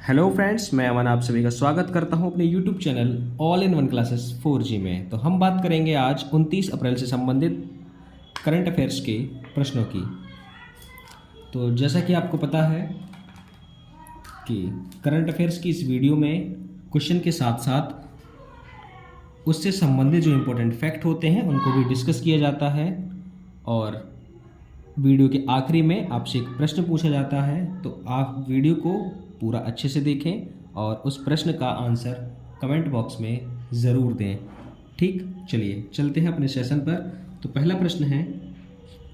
Hello friends, मैं अमन आप सभी का स्वागत करता हूं अपने YouTube channel all in one classes 4G में। तो हम बात करेंगे आज 29 अप्रैल से संबंधित करंट अफेयर्स के प्रश्नों की। तो जैसा कि आपको पता है कि करंट अफेयर्स की इस वीडियो में क्वेश्चन के साथ साथ उससे संबंधित जो इम्पोर्टेंट फैक्ट होते हैं उनको भी डिस्कस किया जाता है और वीडियो के आखिरी में आपसे एक प्रश्न पूछा जाता है। तो आप वीडियो को पूरा अच्छे से देखें और उस प्रश्न का आंसर कमेंट बॉक्स में ज़रूर दें। ठीक, चलिए चलते हैं अपने सेशन पर। तो पहला प्रश्न है,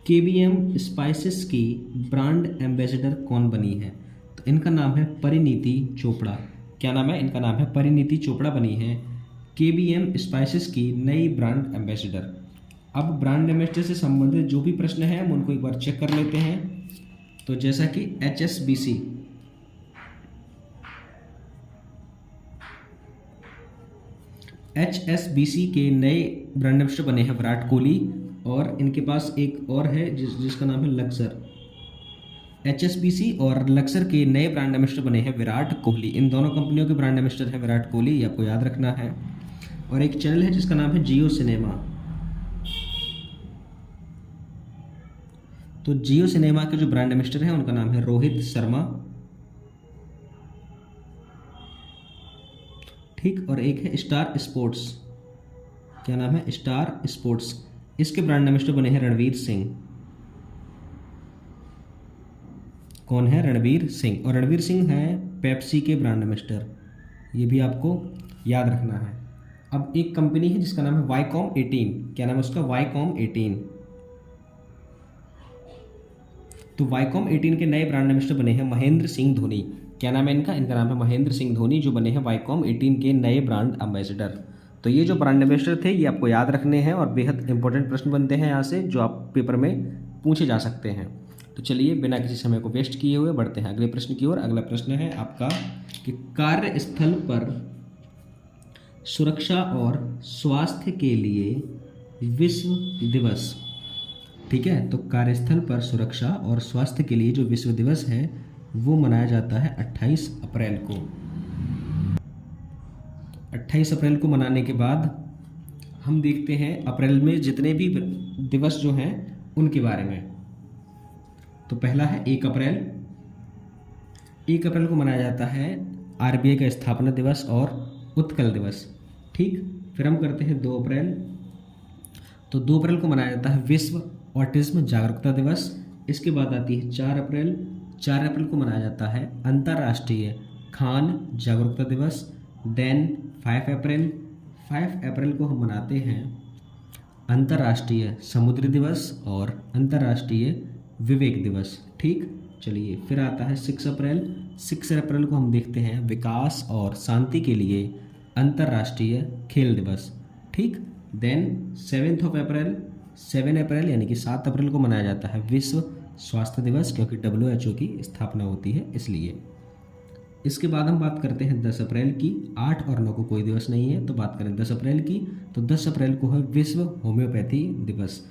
केबीएम स्पाइसेस की ब्रांड एम्बेसडर कौन बनी है? तो इनका नाम है परिणीति चोपड़ा। क्या नाम है? इनका नाम है परिणीति चोपड़ा बनी है केबीएम स्पाइसेस की नई ब्रांड एम्बेसडर। अब ब्रांड एम्बेसडर से संबंधित जो भी प्रश्न है हम उनको एक बार चेक कर लेते हैं। तो जैसा कि HSBC के नए ब्रांड एम्बेसडर बने हैं विराट कोहली, और इनके पास एक और है जिसका नाम है लक्सर। HSBC और लक्सर के नए ब्रांड एम्बेसडर बने हैं विराट कोहली। इन दोनों कंपनियों के ब्रांड एम्बेसडर है विराट कोहली, ये आपको याद रखना है। और एक चैनल है जिसका नाम है जियो सिनेमा। तो जियो सिनेमा के जो ब्रांड एम्बेसडर हैं उनका नाम है रोहित शर्मा। ठीक, और एक है स्टार स्पोर्ट्स। क्या नाम है? Star sports. इसके ब्रांड एम्बेसडर बने हैं रणवीर सिंह। कौन है? रणवीर सिंह। और रणवीर सिंह है पेप्सी के ब्रांड एम्बेसडर, ये भी आपको याद रखना है। अब एक कंपनी है जिसका नाम है वाईकॉम 18। क्या नाम है उसका? वाईकॉम 18। तो वाईकॉम 18 के नए ब्रांड एम्बेसडर बने हैं महेंद्र सिंह धोनी। क्या नाम है इनका? इनका नाम है महेंद्र सिंह धोनी, जो बने हैं वाईकॉम 18 के नए ब्रांड एम्बेसडर। तो ये जो ब्रांड एम्बेसडर थे ये आपको याद रखने हैं और बेहद इंपॉर्टेंट प्रश्न बनते हैं यहाँ से, जो आप पेपर में पूछे जा सकते हैं। तो चलिए बिना किसी समय को वेस्ट किए हुए बढ़ते हैं अगले प्रश्न की ओर। अगला प्रश्न है आपका कि कार्यस्थल पर सुरक्षा और स्वास्थ्य के लिए विश्व दिवस। ठीक है, तो कार्यस्थल पर सुरक्षा और स्वास्थ्य के लिए जो विश्व दिवस है वो मनाया जाता है 28 अप्रैल को। 28 अप्रैल को मनाने के बाद हम देखते हैं अप्रैल में जितने भी दिवस जो हैं उनके बारे में। तो पहला है 1 अप्रैल। 1 अप्रैल को मनाया जाता है आरबीआई का स्थापना दिवस और उत्कल दिवस। ठीक, फिर हम करते हैं 2 अप्रैल। तो 2 अप्रैल को मनाया जाता है विश्व ऑटिज्म जागरूकता दिवस। इसके बाद आती है 4 अप्रैल। 4 अप्रैल को मनाया जाता है अंतर्राष्ट्रीय खान जागरूकता दिवस। देन 5 अप्रैल। 5 अप्रैल को हम मनाते हैं अंतर्राष्ट्रीय समुद्री दिवस और अंतर्राष्ट्रीय विवेक दिवस। ठीक, चलिए फिर आता है 6 अप्रैल। 6 अप्रैल को हम देखते हैं विकास और शांति के लिए अंतर्राष्ट्रीय खेल दिवस। ठीक, देन 7 अप्रैल। 7 अप्रैल यानी कि 7 अप्रैल को मनाया जाता है विश्व स्वास्थ्य दिवस, क्योंकि WHO की स्थापना होती है इसलिए। इसके बाद हम बात करते हैं 10 अप्रैल की। 8 और 9 को कोई दिवस नहीं है, तो बात करें 10 अप्रैल की। तो 10 अप्रैल को है विश्व होम्योपैथी दिवस,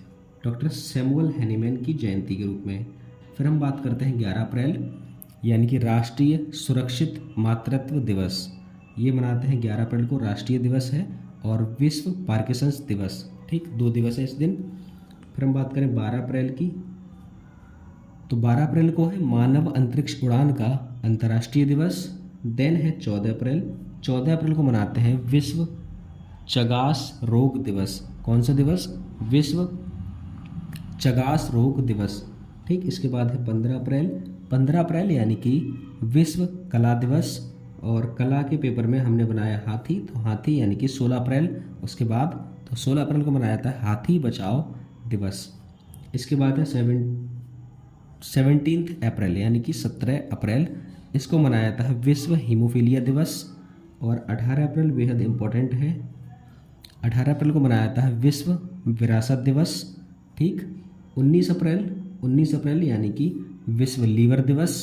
डॉक्टर सैमुअल हैनीमैन की जयंती के रूप में। फिर हम बात करते हैं 11 अप्रैल यानी कि राष्ट्रीय सुरक्षित मातृत्व दिवस। ये मनाते हैं 11 अप्रैल को, राष्ट्रीय दिवस है। और विश्व पार्किंसंस दिवस। ठीक, 2 दिवस है इस दिन। फिर हम बात करें 12 अप्रैल की। तो 12 अप्रैल को है मानव अंतरिक्ष उड़ान का अंतर्राष्ट्रीय दिवस। देन है 14 अप्रैल। 14 अप्रैल को मनाते हैं विश्व चगास रोग दिवस। कौन सा दिवस? विश्व चगास रोग दिवस। ठीक, इसके बाद है 15 अप्रैल। 15 अप्रैल यानी कि विश्व कला दिवस। और कला के पेपर में हमने बनाया हाथी, तो हाथी यानी कि 16 अप्रैल। उसके बाद तो 16 अप्रैल को मनाया जाता है हाथी बचाओ दिवस। इसके बाद है 17 अप्रैल यानी कि 17 अप्रैल, इसको मनाया जाता है विश्व हीमोफीलिया दिवस। और 18 अप्रैल बेहद इम्पोर्टेंट है। 18 अप्रैल को मनाया जाता है विश्व विरासत दिवस। ठीक, 19 अप्रैल यानी कि विश्व लीवर दिवस।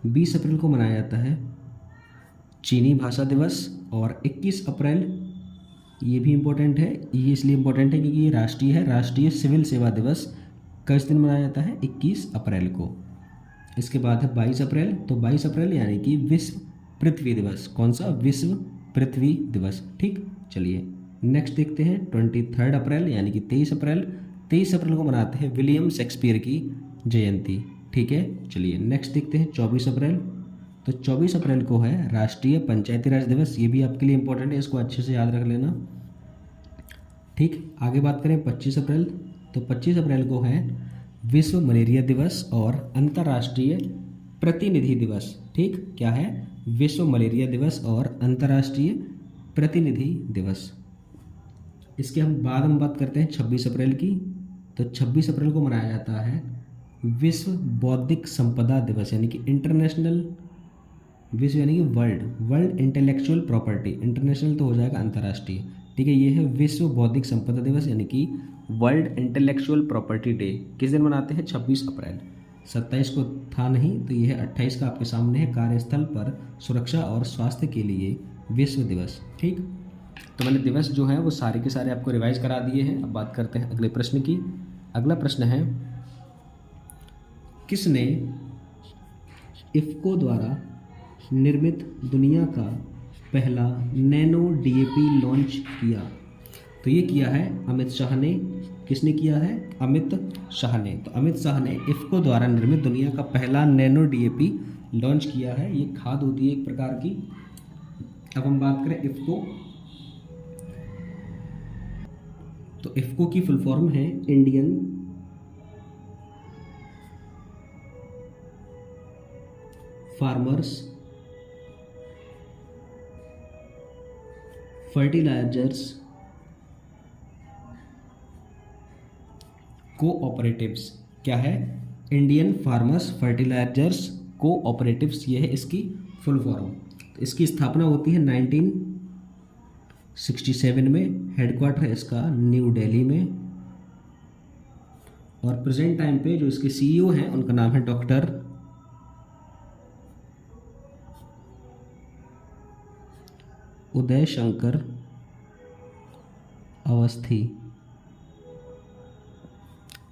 20 अप्रैल को मनाया जाता है चीनी भाषा दिवस। और 21 अप्रैल ये भी इम्पोर्टेंट है, ये इसलिए इम्पोर्टेंट है क्योंकि ये राष्ट्रीय है, राष्ट्रीय सिविल सेवा दिवस। किस दिन मनाया जाता है? 21 अप्रैल को। इसके बाद है 22 अप्रैल। तो 22 अप्रैल यानी कि विश्व पृथ्वी दिवस। कौन सा? विश्व पृथ्वी दिवस। ठीक, चलिए नेक्स्ट देखते हैं 23 अप्रैल यानी कि 23 अप्रैल। 23 अप्रैल को मनाते हैं विलियम शेक्सपियर की जयंती। ठीक है, चलिए नेक्स्ट देखते हैं 24 अप्रैल। तो 24 अप्रैल को है राष्ट्रीय पंचायती राज दिवस। ये भी आपके लिए इंपॉर्टेंट है, इसको अच्छे से याद रख लेना। ठीक, आगे बात करें 25 अप्रैल। तो 25 अप्रैल को है विश्व मलेरिया दिवस और अंतर्राष्ट्रीय प्रतिनिधि दिवस। ठीक, क्या है? विश्व मलेरिया दिवस और अंतर्राष्ट्रीय प्रतिनिधि दिवस। इसके हम बाद में बात करते हैं 26 अप्रैल की। तो 26 अप्रैल को मनाया जाता है विश्व बौद्धिक संपदा दिवस, यानी कि इंटरनेशनल, विश्व यानी कि वर्ल्ड इंटेलेक्चुअल प्रॉपर्टी। इंटरनेशनल तो हो जाएगा अंतर्राष्ट्रीय। ठीक है, ये है विश्व बौद्धिक संपदा दिवस यानी कि वर्ल्ड इंटेलेक्चुअल प्रॉपर्टी डे। किस दिन मनाते हैं? 26 अप्रैल। 27 को था नहीं, तो ये है 28 का आपके सामने है, कार्यस्थल पर सुरक्षा और स्वास्थ्य के लिए विश्व दिवस। ठीक, तो मैंने दिवस जो है वो सारे के सारे आपको रिवाइज करा दिए हैं। अब बात करते हैं अगले प्रश्न की। अगला प्रश्न है, किसने इफ्को द्वारा निर्मित दुनिया का पहला नैनो डीएपी लॉन्च किया? तो ये किया है अमित शाह ने। किसने किया है? अमित शाह ने। तो अमित शाह ने इफ्को द्वारा निर्मित दुनिया का पहला नैनो डीएपी लॉन्च किया है। ये खाद होती है एक प्रकार की। अब हम बात करें इफ्को, तो इफ्को की फुल फॉर्म है इंडियन फार्मर्स फर्टिलाइजर्स कोऑपरेटिव्स। क्या है? इंडियन फार्मर्स फर्टिलाइजर्स कोऑपरेटिव्स, ये है इसकी फुल फॉर्म। तो इसकी स्थापना होती है 1967 में। हेडक्वार्टर है इसका न्यू दिल्ली में। और प्रेजेंट टाइम पे जो इसके सीईओ हैं उनका नाम है डॉक्टर उदय शंकर अवस्थी।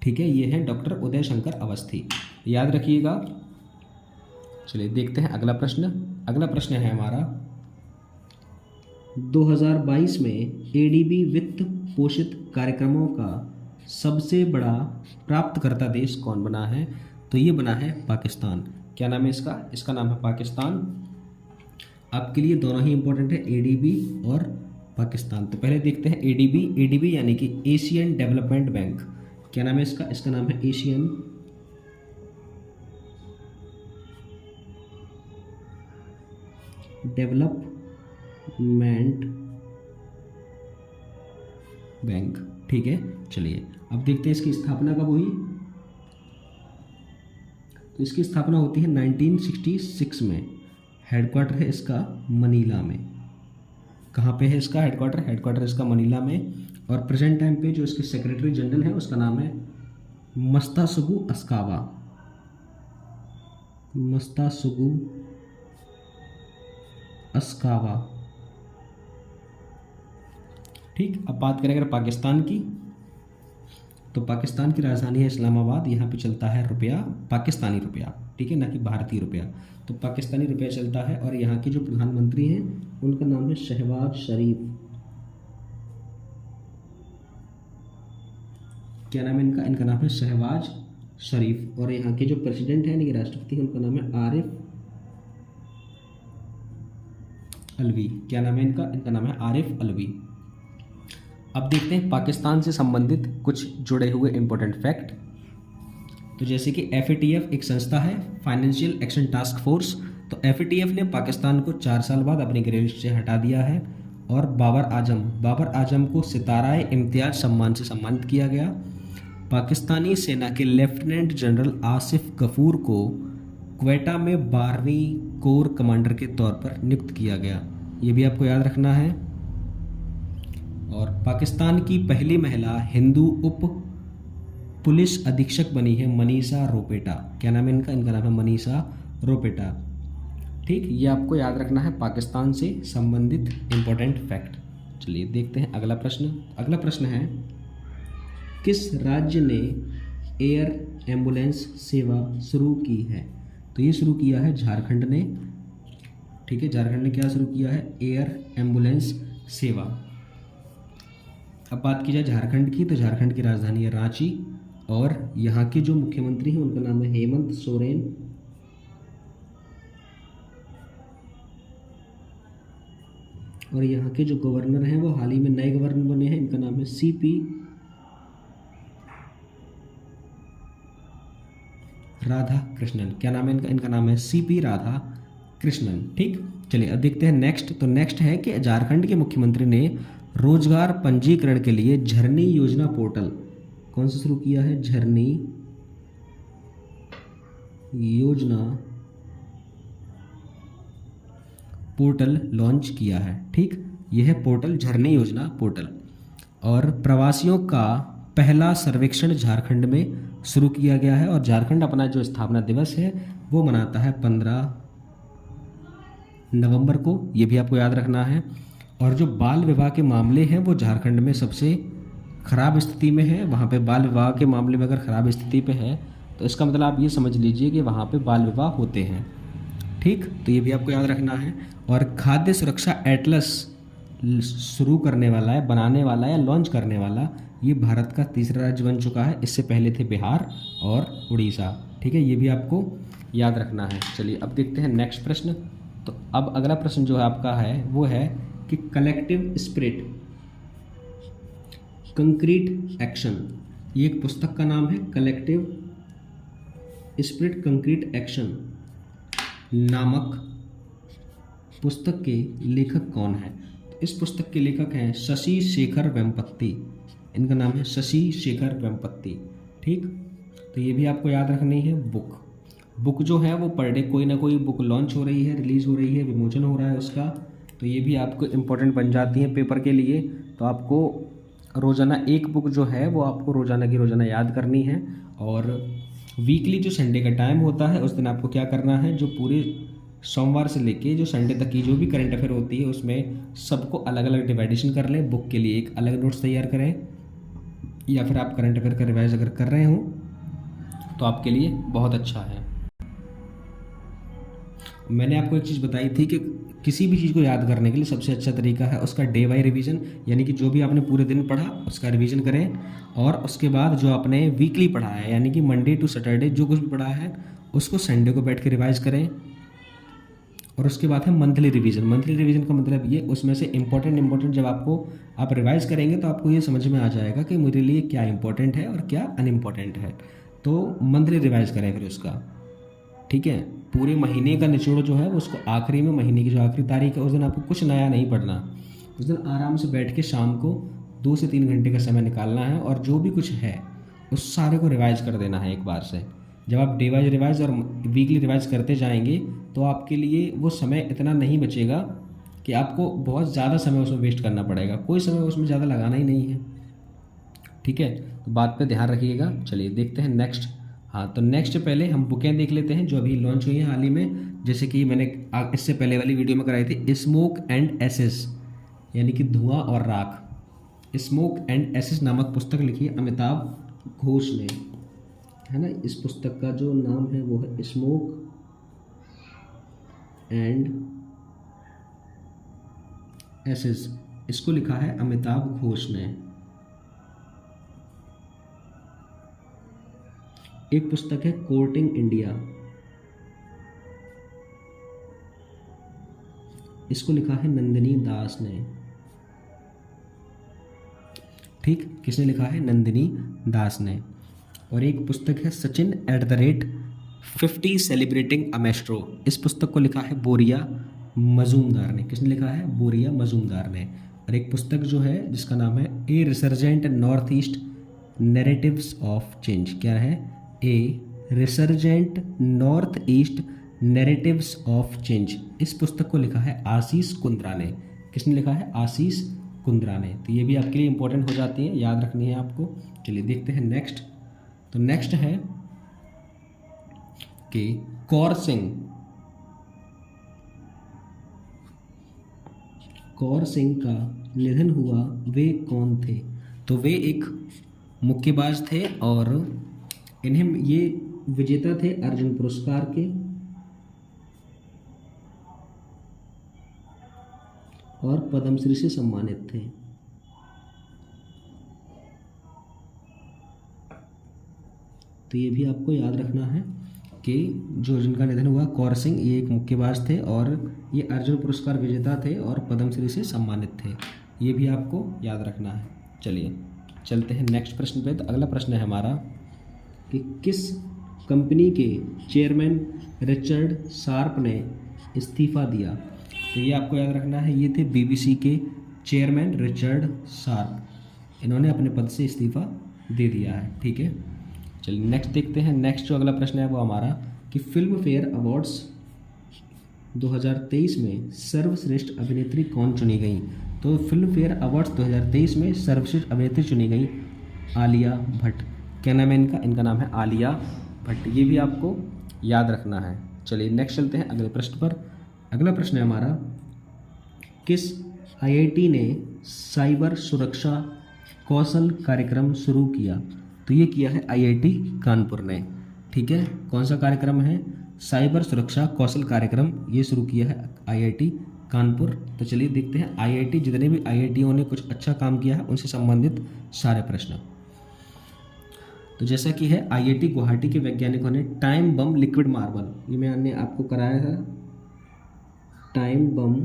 ठीक है, ये है डॉक्टर उदय शंकर अवस्थी, याद रखिएगा। चलिए देखते हैं अगला प्रश्न। अगला प्रश्न है हमारा, 2022 में एडीबी वित्त पोषित कार्यक्रमों का सबसे बड़ा प्राप्तकर्ता देश कौन बना है? तो ये बना है पाकिस्तान। क्या नाम है इसका? इसका नाम है पाकिस्तान। आपके लिए दोनों ही इंपॉर्टेंट है, एडीबी और पाकिस्तान। तो पहले देखते हैं एडीबी। एडीबी यानी कि एशियन डेवलपमेंट बैंक। क्या नाम है इसका? इसका नाम है एशियन डेवलपमेंट बैंक। ठीक है, चलिए अब देखते हैं इसकी स्थापना कब हुई। तो इसकी स्थापना होती है 1966 में। हेडक्वार्टर है इसका मनीला में। कहाँ पे है इसका हेडक्वार्टर? हेडक्वार्टर इसका मनीला में। और प्रेजेंट टाइम पे जो इसके सेक्रेटरी जनरल है उसका नाम है मस्तासुगु अस्कावा। मस्तासुगु अस्कावा। ठीक, अब बात करें अगर पाकिस्तान की, तो पाकिस्तान की राजधानी है इस्लामाबाद। यहाँ पे चलता है रुपया, पाकिस्तानी रुपया। ठीक है, ना कि भारतीय रुपया। तो पाकिस्तानी रुपया चलता है। और यहाँ के जो प्रधानमंत्री हैं उनका नाम है शहबाज शरीफ। क्या नाम है इनका? इनका नाम है शहबाज शरीफ। और यहाँ के जो प्रेसिडेंट हैं यानी कि राष्ट्रपति हैं उनका नाम है आरिफ अलवी। क्या नाम है इनका? इनका नाम है आरिफ अलवी। अब देखते हैं पाकिस्तान से संबंधित कुछ जुड़े हुए इंपॉर्टेंट फैक्ट। तो जैसे कि FATF एक संस्था है, फाइनेंशियल एक्शन टास्क फोर्स। तो FATF ने पाकिस्तान को 4 साल बाद अपनी ग्रे लिस्ट से हटा दिया है। और बाबर आजम को सिताराए इम्तियाज सम्मान से सम्मानित किया गया। पाकिस्तानी सेना के लेफ्टिनेंट जनरल आसिफ गफूर को क्वेटा में 12वीं कोर कमांडर के तौर पर नियुक्त किया गया। ये भी आपको याद रखना है। और पाकिस्तान की पहली महिला हिंदू उप पुलिस अधीक्षक बनी है मनीषा रोपेटा। क्या नाम है इनका? इनका नाम है मनीषा रोपेटा। ठीक, ये आपको याद रखना है पाकिस्तान से संबंधित इंपॉर्टेंट फैक्ट। चलिए देखते हैं अगला प्रश्न। अगला प्रश्न है, किस राज्य ने एयर एम्बुलेंस सेवा शुरू की है? तो ये शुरू किया है झारखंड ने। ठीक है, झारखंड ने क्या शुरू किया है? एयर एम्बुलेंस सेवा। अब बात की जाए झारखंड की, तो झारखंड की राजधानी है रांची और यहाँ के जो मुख्यमंत्री हैं उनका नाम है हेमंत सोरेन। और यहाँ के जो गवर्नर हैं वो हाल ही में नए गवर्नर बने हैं, इनका नाम है सीपी राधा कृष्णन। क्या नाम है इनका? इनका नाम है सीपी राधा कृष्णन। ठीक, चलिए अब देखते हैं नेक्स्ट। तो नेक्स्ट है कि झारखंड के मुख्यमंत्री ने रोजगार पंजीकरण के लिए झरनी योजना पोर्टल कौन सा शुरू किया है? झरनी योजना पोर्टल लॉन्च किया है। ठीक, यह है पोर्टल, झरनी योजना पोर्टल। और प्रवासियों का पहला सर्वेक्षण झारखंड में शुरू किया गया है और झारखंड अपना जो स्थापना दिवस है वो मनाता है 15 नवंबर को, ये भी आपको याद रखना है। और जो बाल विवाह के मामले हैं वो झारखंड में सबसे ख़राब स्थिति में है। वहाँ पे बाल विवाह के मामले में अगर ख़राब स्थिति पे है तो इसका मतलब आप ये समझ लीजिए कि वहाँ पे बाल विवाह होते हैं। ठीक, तो ये भी आपको याद रखना है। और खाद्य सुरक्षा एटलस शुरू करने वाला है, बनाने वाला या लॉन्च करने वाला, ये भारत का तीसरा राज्य बन चुका है। इससे पहले थे बिहार और उड़ीसा। ठीक है, ये भी आपको याद रखना है। चलिए अब देखते हैं नेक्स्ट प्रश्न। तो अब अगला प्रश्न जो है आपका है वो है कि कलेक्टिव स्पिरिट कंक्रीट एक्शन, ये एक पुस्तक का नाम है। कलेक्टिव स्पिरिट कंक्रीट एक्शन नामक पुस्तक के लेखक कौन है? इस पुस्तक के लेखक हैं शशि शेखर वेम्पत्ति। इनका नाम है शशि शेखर वेम्पत्ति। ठीक, तो ये भी आपको याद रखनी है। बुक जो है वो पर डे कोई ना कोई बुक लॉन्च हो रही है, रिलीज़ हो रही है, विमोचन हो रहा है उसका, तो ये भी आपको इम्पोर्टेंट बन जाती है पेपर के लिए। तो आपको रोज़ाना एक बुक जो है वो आपको रोज़ाना की रोज़ाना याद करनी है। और वीकली जो संडे का टाइम होता है उस दिन आपको क्या करना है, जो पूरे सोमवार से लेके जो संडे तक की जो भी करंट अफेयर होती है उसमें सबको अलग अलग डिवाइडेशन कर लें। बुक के लिए एक अलग नोट्स तैयार करें, या फिर आप करंट अफेयर का रिवाइज अगर कर रहे हो तो आपके लिए बहुत अच्छा है। मैंने आपको एक चीज़ बताई थी कि किसी भी चीज़ को याद करने के लिए सबसे अच्छा तरीका है उसका डे वाई रिवीजन, यानी कि जो भी आपने पूरे दिन पढ़ा उसका रिवीजन करें। और उसके बाद जो आपने वीकली पढ़ा है, यानी कि मंडे टू सैटरडे जो कुछ भी पढ़ा है उसको संडे को बैठ के रिवाइज करें। और उसके बाद है मंथली रिवीजन। मंथली रिवीजन का मतलब ये, उसमें से इंपॉर्टेंट जब आप रिवाइज करेंगे तो आपको ये समझ में आ जाएगा कि मेरे लिए क्या इंपॉर्टेंट है और क्या अनइम्पॉर्टेंट है। तो मंथली रिवाइज करें फिर उसका। ठीक है, पूरे महीने का निचोड़ जो है उसको आखिरी में, महीने की जो आखिरी तारीख है उस दिन आपको कुछ नया नहीं पढ़ना। उस दिन आराम से बैठ के शाम को 2 से 3 घंटे का समय निकालना है और जो भी कुछ है उस सारे को रिवाइज कर देना है एक बार से। जब आप डे वाइज रिवाइज और वीकली रिवाइज करते जाएंगे तो आपके लिए वो समय इतना नहीं बचेगा कि आपको बहुत ज़्यादा समय उसमें वेस्ट करना पड़ेगा। कोई समय उसमें ज़्यादा लगाना ही नहीं है। ठीक है, तो बात पे ध्यान रखिएगा। चलिए देखते हैं नेक्स्ट। हाँ, तो नेक्स्ट पहले हम बुकें देख लेते हैं जो अभी लॉन्च हुई हैं हाल ही में। जैसे कि मैंने इससे पहले वाली वीडियो में कराई थी, स्मोक एंड एसेस, यानी कि धुआं और राख। स्मोक एंड एसेस नामक पुस्तक लिखी है अमिताभ घोष ने, है ना। इस पुस्तक का जो नाम है वो है स्मोक एंड एसेस। इसको लिखा है अमिताभ घोष ने। एक पुस्तक है कोर्टिंग इंडिया, इसको लिखा है नंदिनी दास ने। ठीक, किसने लिखा है? नंदिनी दास ने। और एक पुस्तक है सचिन @50 सेलिब्रेटिंग अ मेस्ट्रो। इस पुस्तक को लिखा है बोरिया मजूमदार ने। किसने लिखा है? बोरिया मजूमदार ने। और एक पुस्तक जो है जिसका नाम है a resurgent North East narratives of change. क्या है? A resurgent North East narratives of change. इस पुस्तक को लिखा है आशीष कुंद्रा ने। किसने लिखा है? आशीष कुंद्रा ने। तो ये भी आपके लिए इंपॉर्टेंट हो जाती है, याद रखनी है आपको। चलिए देखते हैं नेक्स्ट। तो नेक्स्ट है कि कौर सिंह का निधन हुआ, वे कौन थे? तो वे एक मुक्केबाज थे और इन्हें ये विजेता थे अर्जुन पुरस्कार के। और पद्मश्री से सम्मानित थे। तो ये भी आपको याद रखना है कि जो जिनका निधन हुआ, कौर सिंह, ये एक मुक्केबाज थे और ये अर्जुन पुरस्कार विजेता थे और पद्मश्री से सम्मानित थे। ये भी आपको याद रखना है। चलिए चलते हैं नेक्स्ट प्रश्न पे। तो अगला प्रश्न है हमारा कि किस कंपनी के चेयरमैन रिचर्ड शार्प ने इस्तीफ़ा दिया। तो ये आपको याद रखना है, ये थे बीबीसी के चेयरमैन रिचर्ड शार्प। इन्होंने अपने पद से इस्तीफ़ा दे दिया है। ठीक है, चलिए नेक्स्ट देखते हैं। नेक्स्ट जो अगला प्रश्न है वो हमारा कि फिल्म फेयर अवार्ड्स 2023 में सर्वश्रेष्ठ अभिनेत्री कौन चुनी गई। तो फिल्म फेयर अवार्ड्स 2023 में सर्वश्रेष्ठ अभिनेत्री चुनी गई आलिया भट्ट। क्या नाम है इनका? इनका नाम है आलिया भट्ट। ये भी आपको याद रखना है। चलिए नेक्स्ट चलते हैं अगले प्रश्न पर। अगला प्रश्न है हमारा, किस आईआईटी ने साइबर सुरक्षा कौशल कार्यक्रम शुरू किया। तो ये किया है आईआईटी कानपुर ने। ठीक है, कौन सा कार्यक्रम है? साइबर सुरक्षा कौशल कार्यक्रम, ये शुरू किया है आईआईटी कानपुर। तो चलिए देखते हैं आईआईटी, जितने भी आईआईटीओं ने कुछ अच्छा काम किया है उनसे संबंधित सारे प्रश्न। तो जैसा कि है, आईआईटी गुवाहाटी के वैज्ञानिकों ने टाइम बम लिक्विड मार्बल, ये मैंने आपको कराया था, टाइम बम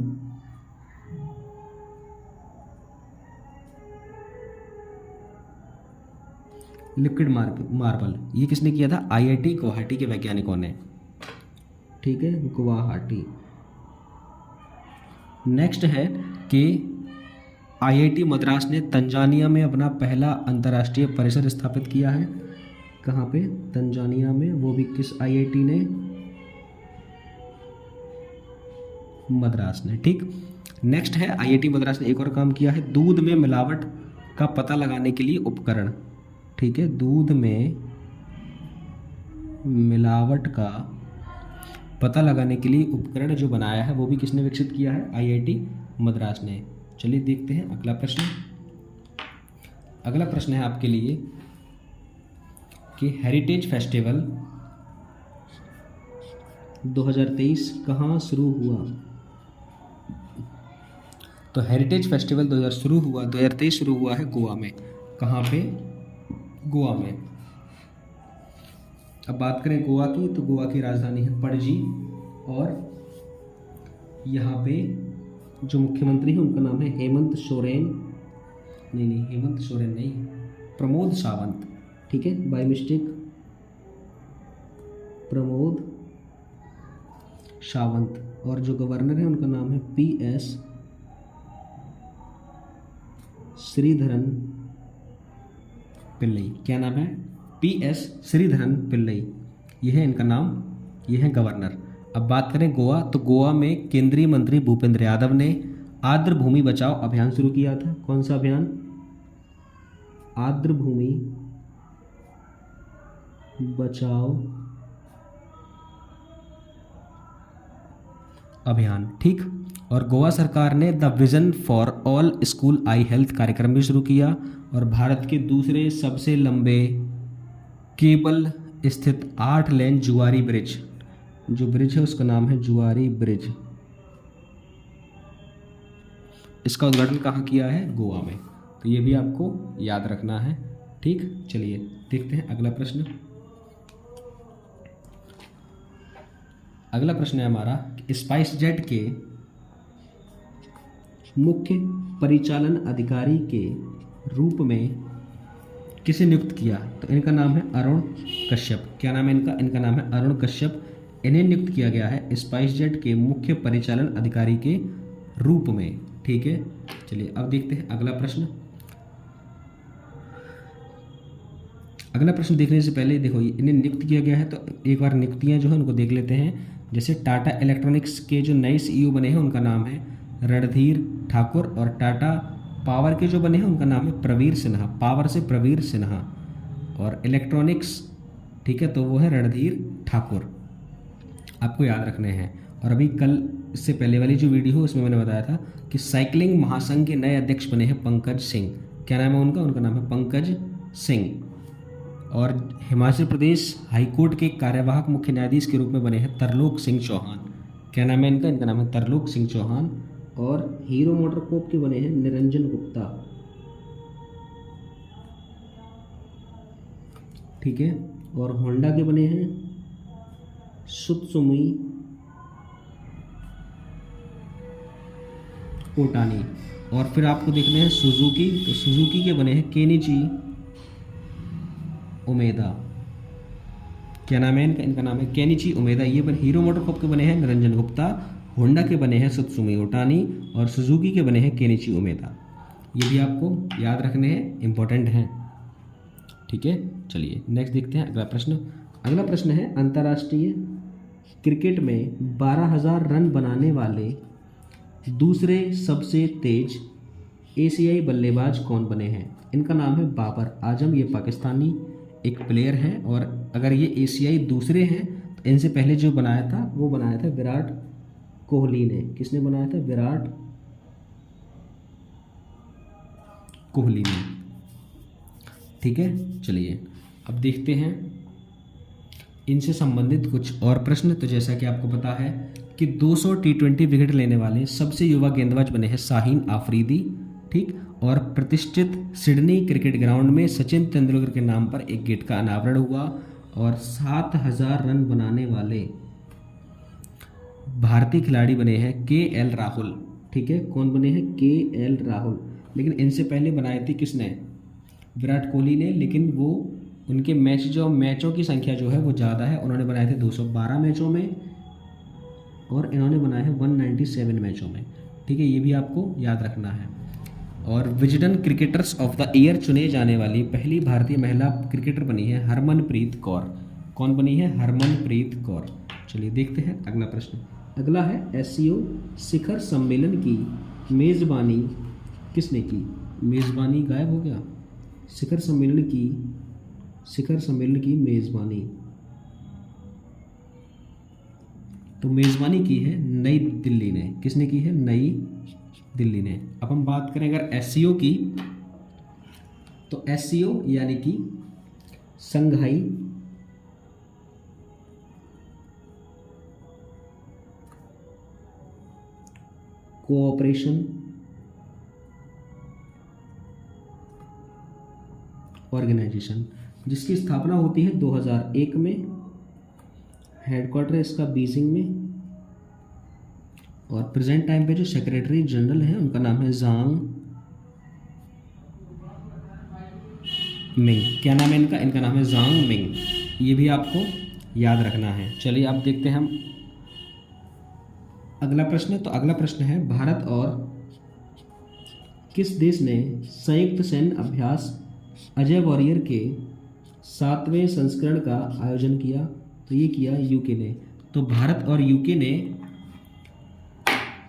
लिक्विड मार्बल, ये किसने किया था? आईआईटी गुवाहाटी के वैज्ञानिकों ने। ठीक है, गुवाहाटी। नेक्स्ट है कि आईआईटी मद्रास ने तंजानिया में अपना पहला अंतर्राष्ट्रीय परिसर स्थापित किया है। कहाँ पे? तंजानिया में। वो भी किस आईआईटी ने? मद्रास ने। ठीक, नेक्स्ट है आईआईटी मद्रास ने एक और काम किया है, दूध में मिलावट का पता लगाने के लिए उपकरण। ठीक है, दूध में मिलावट का पता लगाने के लिए उपकरण जो बनाया है वो भी किसने विकसित किया है? आईआईटी मद्रास ने। चलिए देखते हैं अगला प्रश्न। अगला प्रश्न है आपके लिए कि हेरिटेज फेस्टिवल 2023 कहाँ शुरू हुआ। तो हेरिटेज फेस्टिवल 2023 शुरू हुआ है गोवा में। कहाँ पे? गोवा में। अब बात करें गोवा की, तो गोवा की राजधानी है पणजी और यहाँ पे जो मुख्यमंत्री है उनका नाम है हेमंत सोरेन। नहीं, हेमंत सोरेन नहीं, प्रमोद सावंत। ठीक है, बाय मिस्टेक प्रमोद सावंत। और जो गवर्नर है उनका नाम है PS श्रीधरन पिल्लई। क्या नाम है? PS श्रीधरन पिल्लई, यह है इनका नाम, यह है गवर्नर। अब बात करें गोवा, तो गोवा में केंद्रीय मंत्री भूपेंद्र यादव ने आर्द्र भूमि बचाओ अभियान शुरू किया था। कौन सा अभियान? आर्द्र भूमि बचाओ अभियान। ठीक, और गोवा सरकार ने the vision for all school I health कार्यक्रम भी शुरू किया और भारत के दूसरे सबसे लंबे केबल स्थित 8 लेन जुआरी ब्रिज, जो ब्रिज है उसका नाम है जुआरी ब्रिज, इसका उद्घाटन कहाँ किया है? गोवा में। तो ये भी आपको याद रखना है। ठीक, चलिए देखते हैं अगला प्रश्न। अगला प्रश्न है हमारा, स्पाइस जेट के मुख्य परिचालन अधिकारी के रूप में किसे नियुक्त किया। तो इनका नाम है अरुण कश्यप। क्या नाम है इनका? इनका नाम है अरुण कश्यप। इन्हें नियुक्त किया गया है स्पाइस जेट के मुख्य परिचालन अधिकारी के रूप में। ठीक है, चलिए अब देखते हैं अगला प्रश्न। अगला प्रश्न देखने से पहले देखो, इन्हें नियुक्त किया गया है तो एक बार नियुक्तियां जो है उनको देख लेते हैं। जैसे टाटा इलेक्ट्रॉनिक्स के जो नए CEO बने हैं उनका नाम है रणधीर ठाकुर और टाटा पावर के जो बने हैं उनका नाम है प्रवीर सिन्हा। पावर से प्रवीर सिन्हा और इलेक्ट्रॉनिक्स, ठीक है, तो वो है रणधीर ठाकुर। आपको याद रखने हैं। और अभी कल इससे पहले वाली जो वीडियो है उसमें मैंने बताया था कि साइकिलिंग महासंघ के नए अध्यक्ष बने हैं पंकज सिंह। क्या नाम है उनका? उनका नाम है पंकज सिंह। और हिमाचल प्रदेश हाईकोर्ट के कार्यवाहक मुख्य न्यायाधीश के रूप में बने हैं तरलोक सिंह चौहान। क्या नाम है इनका? इनका नाम है तरलोक सिंह चौहान। और हीरो मोटरकॉर्प के बने हैं निरंजन गुप्ता। ठीक है, और होंडा के बने हैं सुत्सुमी ओटानी। और फिर आपको देखने हैं सुजुकी, तो सुजुकी के बने हैं केनिची उमेदा। क्या नाम है इनका नाम है केनिची उमेदा। ये हीरो मोटरकॉर्प के बने हैं निरंजन गुप्ता, होंडा के बने हैं सुत्सुमी ओटानी और सुजुकी के बने हैं केनिची उमेदा। ये भी आपको याद रखने हैं, इंपॉर्टेंट हैं। ठीक है, चलिए नेक्स्ट देखते हैं अगला प्रश्न। अगला प्रश्न है अंतर्राष्ट्रीय क्रिकेट में 12,000 रन बनाने वाले दूसरे सबसे तेज एशियाई बल्लेबाज कौन बने हैं? इनका नाम है बाबर आजम। ये पाकिस्तानी एक प्लेयर हैं, और अगर ये एशियाई दूसरे हैं तो इनसे पहले जो बनाया था वो बनाया था विराट कोहली ने। किसने बनाया था? विराट कोहली ने। ठीक है, चलिए अब देखते हैं इनसे संबंधित कुछ और प्रश्न। तो जैसा कि आपको पता है कि 200 T20 विकेट लेने वाले सबसे युवा गेंदबाज बने हैं शाहीन आफरीदी। ठीक, और प्रतिष्ठित सिडनी क्रिकेट ग्राउंड में सचिन तेंदुलकर के नाम पर एक गेट का अनावरण हुआ। और 7,000 रन बनाने वाले भारतीय खिलाड़ी बने हैं KL राहुल। ठीक है, कौन बने हैं? KL राहुल। लेकिन इनसे पहले बनाए थे किसने? विराट कोहली ने, लेकिन वो उनके मैचों की संख्या जो है वो ज़्यादा है। उन्होंने बनाए थे 212 मैचों में और इन्होंने बनाए हैं 197 मैचों में। ठीक है, ये भी आपको याद रखना है। और Wisden cricketers of the year चुने जाने वाली पहली भारतीय महिला क्रिकेटर बनी है हरमनप्रीत कौर। कौन बनी है? हरमनप्रीत कौर। चलिए देखते हैं अगला प्रश्न। अगला है SCO शिखर सम्मेलन की मेज़बानी किसने की? मेज़बानी गायब हो गया। शिखर सम्मेलन की मेज़बानी, तो मेज़बानी की है नई दिल्ली ने। किसने की है? नई दिल्ली ने। अब हम बात करें अगर SCO की, तो SCO यानी कि संघाई कोऑपरेशन ऑर्गेनाइजेशन, जिसकी स्थापना होती है 2001 में। हेडक्वार्टर है इसका बीजिंग में। और प्रेजेंट टाइम पे जो सेक्रेटरी जनरल है उनका नाम है जांग मिंग। क्या नाम है इनका? इनका नाम है जांग मिंग। ये भी आपको याद रखना है। चलिए आप देखते हैं हम अगला प्रश्न। तो अगला प्रश्न है भारत और किस देश ने संयुक्त सैन्य अभ्यास अजय वॉरियर के 7वें संस्करण का आयोजन किया? तो ये किया यूके ने। तो भारत और यूके ने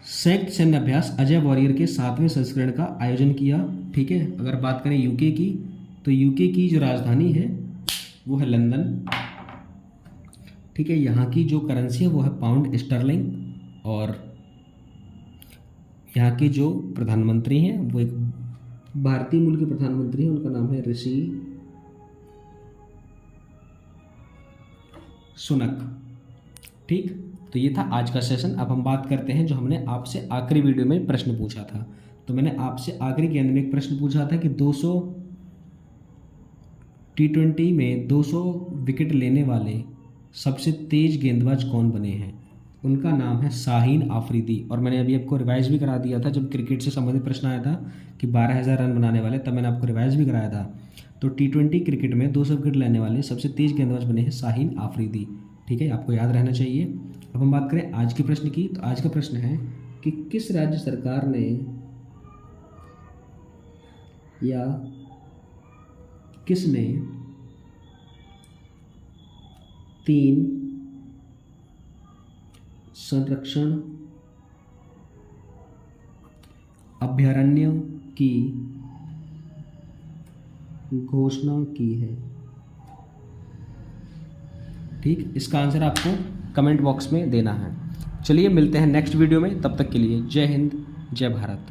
संयुक्त सैन्य अभ्यास अजय वॉरियर के 7वें संस्करण का आयोजन किया। ठीक है, अगर बात करें यूके की, तो यूके की जो राजधानी है वो है लंदन। ठीक है, यहाँ की जो करेंसी है वो है पाउंड स्टर्लिंग। और यहाँ के जो प्रधानमंत्री हैं वो एक भारतीय मूल के प्रधानमंत्री हैं, उनका नाम है ऋषि सुनक। ठीक, तो ये था आज का सेशन। अब हम बात करते हैं जो हमने आपसे आखिरी वीडियो में प्रश्न पूछा था। तो मैंने आपसे आखिरी गेंद में एक प्रश्न पूछा था कि 200 T20 में 200 विकेट लेने वाले सबसे तेज गेंदबाज कौन बने हैं? उनका नाम है शाहीन आफरीदी। और मैंने अभी आपको रिवाइज भी करा दिया था जब क्रिकेट से संबंधित प्रश्न आया था कि 12,000 रन बनाने वाले, तब मैंने आपको रिवाइज भी कराया था। तो T20 क्रिकेट में 200 विकेट लेने वाले सबसे तेज गेंदबाज बने हैं शाहीन आफरीदी। ठीक है, आपको याद रहना चाहिए। अब हम बात करें आज के प्रश्न की। तो आज का प्रश्न है कि किस राज्य सरकार ने या किसने 3 संरक्षण अभयारण्य की घोषणा की है? ठीक, इसका आंसर आपको कमेंट बॉक्स में देना है। चलिए मिलते हैं नेक्स्ट वीडियो में, तब तक के लिए जय हिंद, जय भारत।